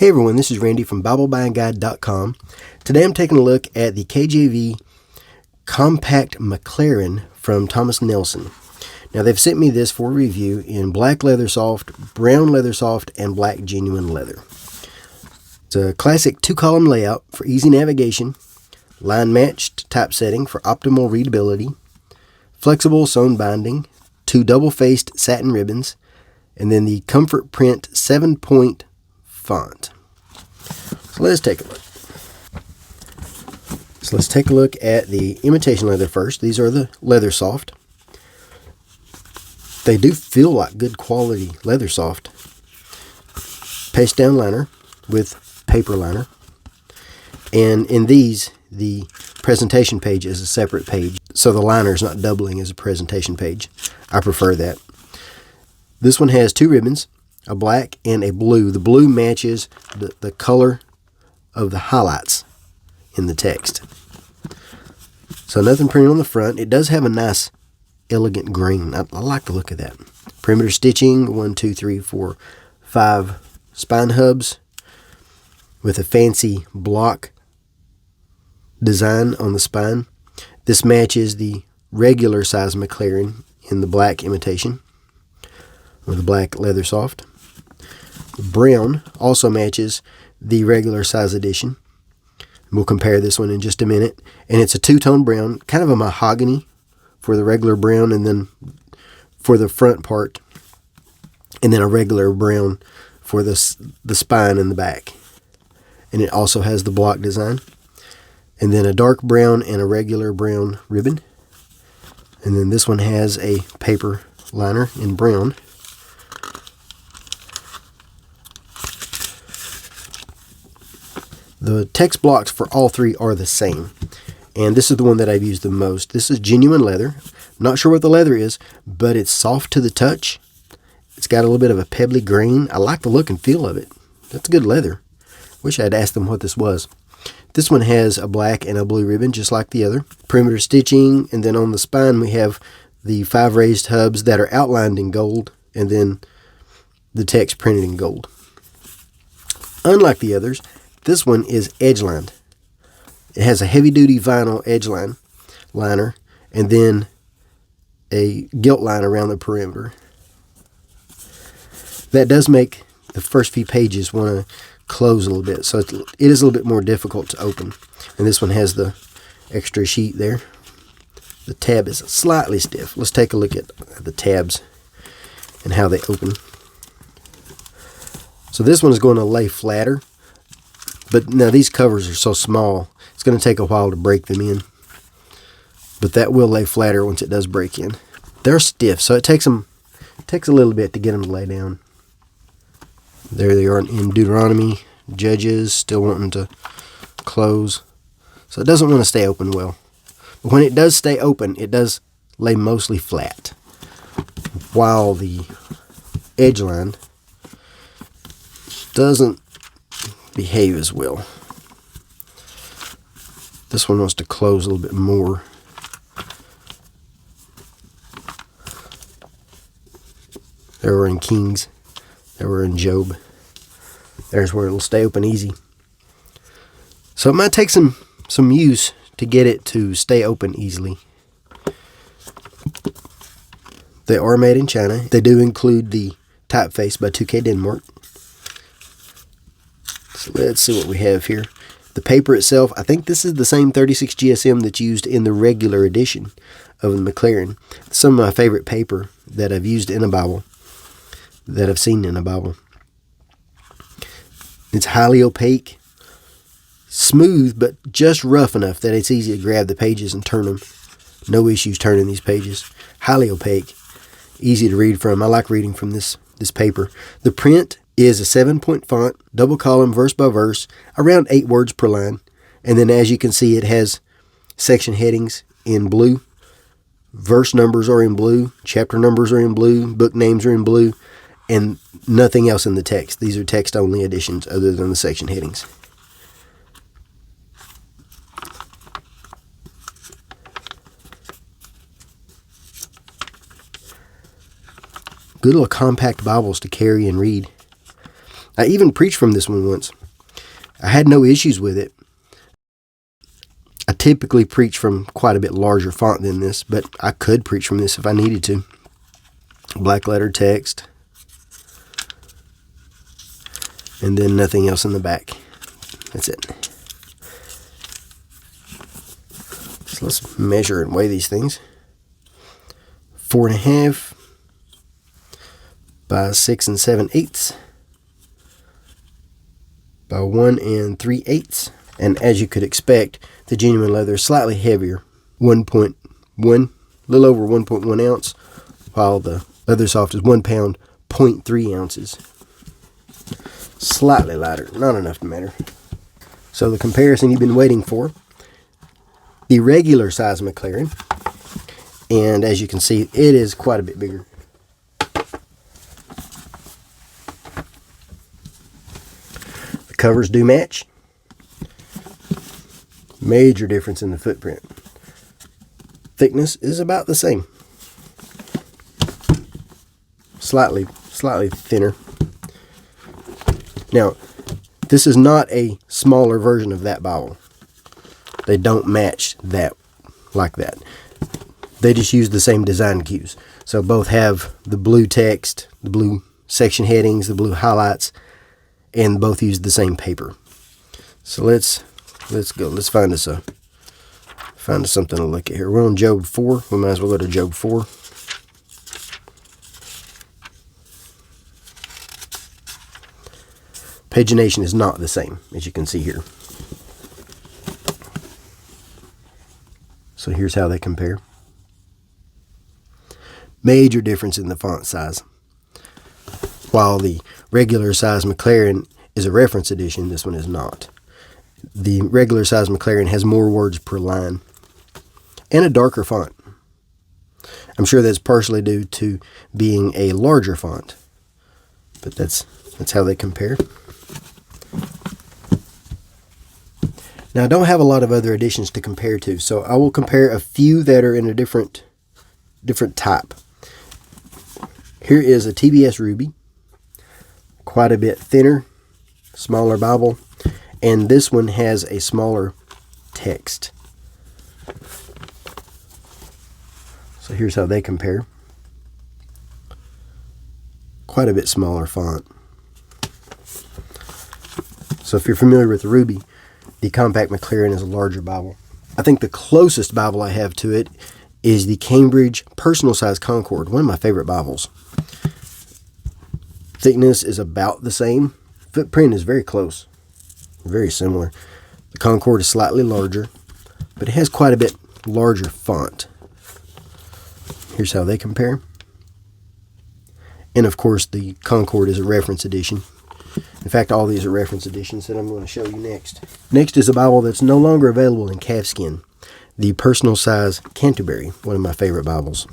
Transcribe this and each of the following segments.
Hey everyone, this is Randy from BibleBuyingGuide.com. Today I'm taking a look at the KJV Compact Maclaren from Thomas Nelson. Now they've sent me this for review in black leather soft, brown leather soft, and black genuine leather. It's a classic 2-column layout for easy navigation, line matched typesetting for optimal readability, flexible sewn binding, 2 double-faced satin ribbons, and then the Comfort Print 7-point font. So let's take a look. So let's take a look at the imitation leather first. These are the leather soft. They do feel like good quality leather soft. Paste down liner with paper liner. And in these, the presentation page is a separate page, so the liner is not doubling as a presentation page. I prefer that. This one has 2 ribbons, a black and a blue. The blue matches the color of the highlights in the text. So nothing printed on the front. It does have a nice, elegant green. I like the look of that. Perimeter stitching, 1, 2, 3, 4, 5 spine hubs with a fancy block design on the spine. This matches the regular size Maclaren in the black imitation with the black leather soft. Brown also matches the regular size edition. We'll compare this one in just a minute. And it's a 2-tone brown, kind of a mahogany for the regular brown, and then for the front part, and then a regular brown for the spine and the back. And it also has the block design. And then a dark brown and a regular brown ribbon. And then this one has a paper liner in brown. The text blocks for all 3 are the same, and this is the one that I've used the most. This is genuine leather. Not sure what the leather is, but it's soft to the touch. It's got a little bit of a pebbly grain. I like the look and feel of it. That's good leather. Wish I'd asked them what this was. This one has a black and a blue ribbon, just like the other. Perimeter stitching, and then on the spine we have the 5 raised hubs that are outlined in gold, and then the text printed in gold. Unlike the others, this one is edge-lined. It has a heavy-duty vinyl edge liner, and then a gilt line around the perimeter. That does make the first few pages want to close a little bit, so it is a little bit more difficult to open. And this one has the extra sheet there. The tab is slightly stiff. Let's take a look at the tabs and how they open. So this one is going to lay flatter. But now these covers are so small, it's going to take a while to break them in. But that will lay flatter once it does break in. They're stiff, so it takes a little bit to get them to lay down. There they are in Deuteronomy. Judges still wanting to close. So it doesn't want to stay open well. But when it does stay open, it does lay mostly flat, while the edge line doesn't behave as well. This one wants to close a little bit more. There we're in Kings. There we're in Job. There's where it'll stay open easy. So it might take some use to get it to stay open easily. They are made in China. They do include the typeface by 2K Denmark. So let's see what we have here. The paper itself, I think this is the same 36 GSM that's used in the regular edition of the Maclaren. Some of my favorite paper that I've used in a Bible, that I've seen in a Bible. It's highly opaque, smooth, but just rough enough that it's easy to grab the pages and turn them. No issues turning these pages. Highly opaque, easy to read from. I like reading from this paper. The print is a 7-point font, double column, verse by verse, around 8 words per line. And then as you can see, it has section headings in blue. Verse numbers are in blue. Chapter numbers are in blue. Book names are in blue. And nothing else in the text. These are text-only editions other than the section headings. Good little compact Bibles to carry and read. I even preached from this one once. I had no issues with it. I typically preach from quite a bit larger font than this, but I could preach from this if I needed to. Black letter text. And then nothing else in the back. That's it. So let's measure and weigh these things. 4.5 by 6 7/8 by 1 3/8. And as you could expect, the genuine leather is slightly heavier, 1.1, a little over 1.1 ounce, while the leather soft is 1 pound, 0.3 ounces. Slightly lighter, not enough to matter. So the comparison you've been waiting for, the regular size Maclaren, and as you can see, it is quite a bit bigger. The covers do match. Major difference in the footprint. Thickness is about the same. Slightly thinner. Now, this is not a smaller version of that Bible. They don't match that like that. They just use the same design cues. So both have the blue text, the blue section headings, the blue highlights, and both use the same paper. So let's go. Let's find us something to look at here. We're on Job 4. We might as well go to Job 4. Pagination is not the same, as you can see here. So here's how they compare. Major difference in the font size. While the regular size Maclaren is a reference edition, this one is not. The regular size Maclaren has more words per line and a darker font. I'm sure that's partially due to being a larger font, but that's how they compare. Now, I don't have a lot of other editions to compare to, so I will compare a few that are in a different type. Here is a TBS Ruby, quite a bit thinner, smaller Bible, and this one has a smaller text. So here's how they compare. Quite a bit smaller font. So if you're familiar with the Ruby, the Compact Maclaren is a larger Bible. I think the closest Bible I have to it is the Cambridge Personal Size Concord, one of my favorite Bibles. Thickness is about the same. Footprint is very close, very similar. The Concord is slightly larger, but it has quite a bit larger font. Here's how they compare. And of course, the Concord is a reference edition. In fact, all these are reference editions that I'm going to show you next. Next is a Bible that's no longer available in calfskin. The Personal Size Canterbury, one of my favorite Bibles.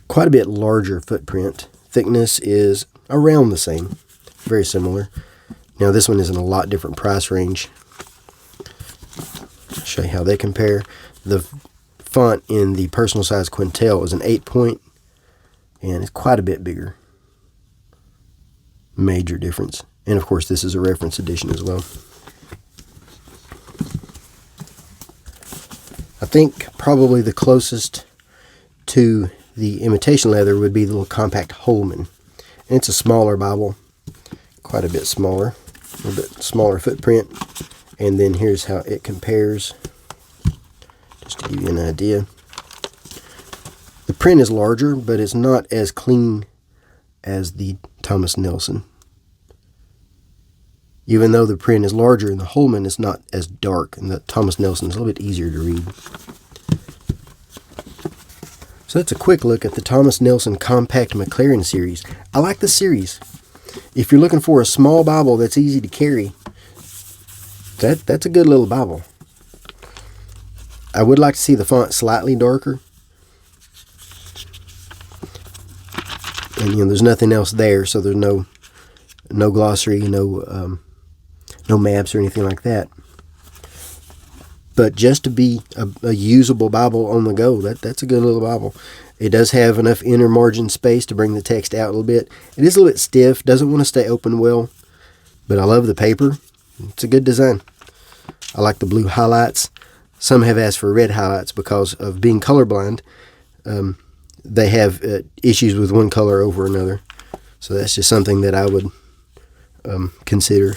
Quite a bit larger footprint. Thickness is around the same. Very similar. Now this one is in a lot different price range. I'll show you how they compare. The font in the Personal Size Quintel is an 8-point, and it's quite a bit bigger. Major difference. And of course, this is a reference edition as well. I think probably the closest to the imitation leather would be the little compact Holman. And it's a smaller Bible, quite a bit smaller, a little bit smaller footprint. And then here's how it compares, just to give you an idea. The print is larger, but it's not as clean as the Thomas Nelson. Even though the print is larger in the Holman, it's not as dark, and the Thomas Nelson is a little bit easier to read. So that's a quick look at the Thomas Nelson Compact Maclaren Series. I like the series. If you're looking for a small Bible that's easy to carry, that's a good little Bible. I would like to see the font slightly darker. And there's nothing else there, so there's no glossary, no maps or anything like that. But just to be a usable Bible on the go, that's a good little Bible. It does have enough inner margin space to bring the text out a little bit. It is a little bit stiff, doesn't want to stay open well, but I love the paper. It's a good design. I like the blue highlights. Some have asked for red highlights because of being colorblind. They have issues with one color over another. So that's just something that I would consider.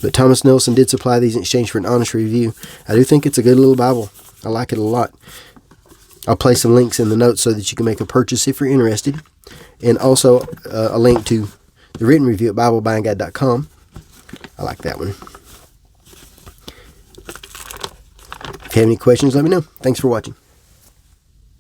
But Thomas Nelson did supply these in exchange for an honest review. I do think it's a good little Bible. I like it a lot. I'll place some links in the notes so that you can make a purchase if you're interested. And also a link to the written review at BibleBuyingGuide.com. I like that one. If you have any questions, let me know. Thanks for watching.